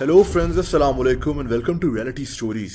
Hello friends, अस्सलाम वालेकुम and welcome to reality stories.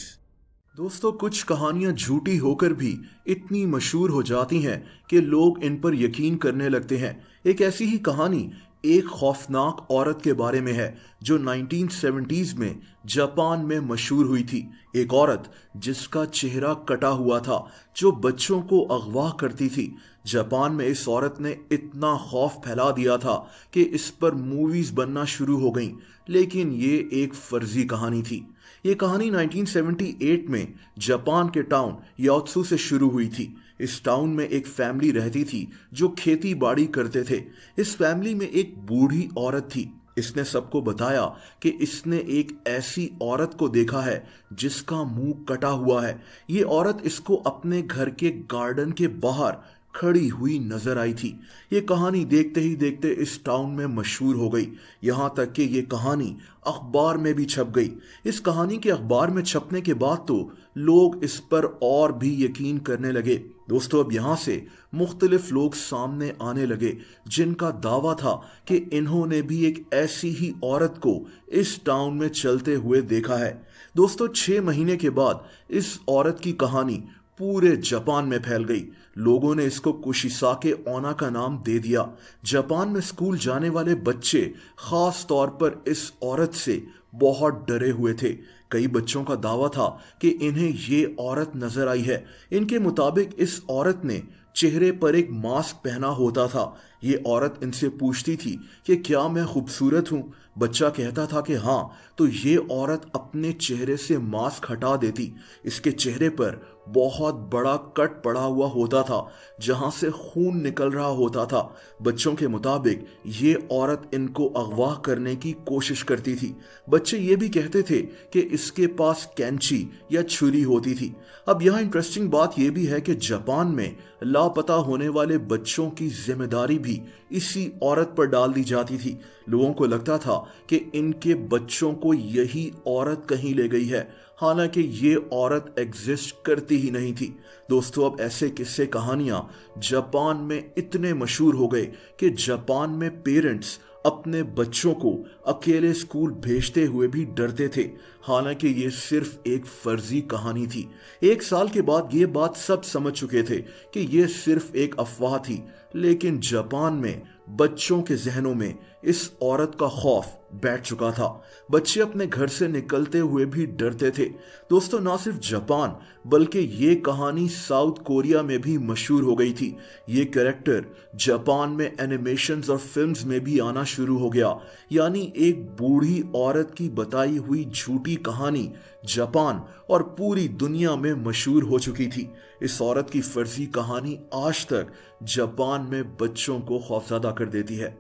दोस्तों, कुछ कहानियां झूठी होकर भी इतनी मशहूर हो जाती हैं कि लोग इन पर यकीन करने लगते हैं। एक ऐसी ही कहानी एक खौफनाक औरत के बारे में है जो 1970s में जापान में मशहूर हुई थी। एक औरत जिसका चेहरा कटा हुआ था, जो बच्चों को अगवा करती थी। जापान में इस औरत ने इतना खौफ फैला दिया था कि इस पर मूवीज बनना शुरू हो गईं। लेकिन ये एक फर्जी कहानी थी। ये कहानी 1978 में जापान के टाउन यात्सू से शुरू हुई थी। इस टाउन में एक फैमिली रहती थी जो खेती बाड़ी करते थे। इस फैमिली में एक बूढ़ी औरत थी। इसने सबको बताया कि इसने एक ऐसी औरत को देखा है जिसका मुंह कटा हुआ है। ये औरत इसको अपने घर के गार्डन के बाहर खड़ी हुई नजर आई थी। ये कहानी देखते ही देखते इस टाउन में मशहूर हो गई, यहाँ तक कि ये कहानी अखबार में भी छप गई। इस कहानी के अखबार में छपने के बाद तो लोग इस पर और भी यकीन करने लगे। दोस्तों, अब यहाँ से मुख्तलिफ लोग सामने आने लगे जिनका दावा था कि इन्होंने भी एक ऐसी ही औरत को इस टाउन में चलते हुए देखा है। दोस्तों, 6 महीने के बाद इस औरत की कहानी पूरे जापान में फैल गई। लोगों ने इसको कुशिसाके ओना का नाम दे दिया। जापान में स्कूल जाने वाले बच्चे खास तौर पर इस औरत से बहुत डरे हुए थे। कई बच्चों का दावा था कि इन्हें ये औरत नजर आई है। इनके मुताबिक इस औरत ने चेहरे पर एक मास्क पहना होता था। ये औरत इनसे पूछती थी कि क्या मैं खूबसूरत हूँ। बच्चा कहता था कि हाँ, तो ये औरत अपने चेहरे से मास्क हटा देती। इसके चेहरे पर बहुत बड़ा कट पड़ा हुआ होता था जहां से खून निकल रहा होता था। बच्चों के मुताबिक ये औरत इनको अगवा करने की कोशिश करती थी। बच्चे ये भी कहते थे कि इसके पास कैंची या छुरी होती थी। अब यहाँ इंटरेस्टिंग बात यह भी है कि जापान में लापता होने वाले बच्चों की जिम्मेदारी भी इसी औरत पर डाल दी जाती थी। लोगों को लगता था कि इनके बच्चों को यही औरत कहीं ले गई है, हालांकि ये औरत एग्जिस्ट करती ही नहीं थी। दोस्तों, अब ऐसे किस्से कहानियां जापान में इतने मशहूर हो गए कि जापान में पेरेंट्स अपने बच्चों को अकेले स्कूल भेजते हुए भी डरते थे। हालांकि ये सिर्फ एक फर्जी कहानी थी। 1 साल के बाद ये बात सब समझ चुके थे कि ये सिर्फ एक अफवाह थी। लेकिन जापान में बच्चों के जहनों में इस औरत का खौफ बैठ चुका था। बच्चे अपने घर से निकलते हुए भी डरते थे। दोस्तों, ना सिर्फ जापान बल्कि ये कहानी साउथ कोरिया में भी मशहूर हो गई थी। ये कैरेक्टर जापान में एनिमेशंस और फिल्म्स में भी आना शुरू हो गया। यानी एक बूढ़ी औरत की बताई हुई झूठी कहानी जापान और पूरी दुनिया में मशहूर हो चुकी थी। इस औरत की फर्जी कहानी आज तक जापान में बच्चों को खौफजदा कर देती है।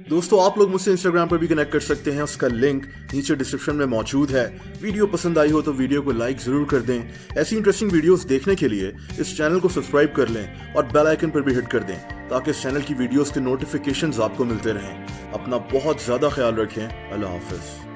दोस्तों, आप लोग मुझसे इंस्टाग्राम पर भी कनेक्ट कर सकते हैं। उसका लिंक नीचे डिस्क्रिप्शन में मौजूद है। वीडियो पसंद आई हो तो वीडियो को लाइक जरूर कर दें। ऐसी इंटरेस्टिंग वीडियोस देखने के लिए इस चैनल को सब्सक्राइब कर लें और बेल आइकन पर भी हिट कर दें ताकि इस चैनल की वीडियोस के नोटिफिकेशंस आपको मिलते रहें। अपना बहुत ज्यादा ख्याल रखें। अल्लाह हाफिज।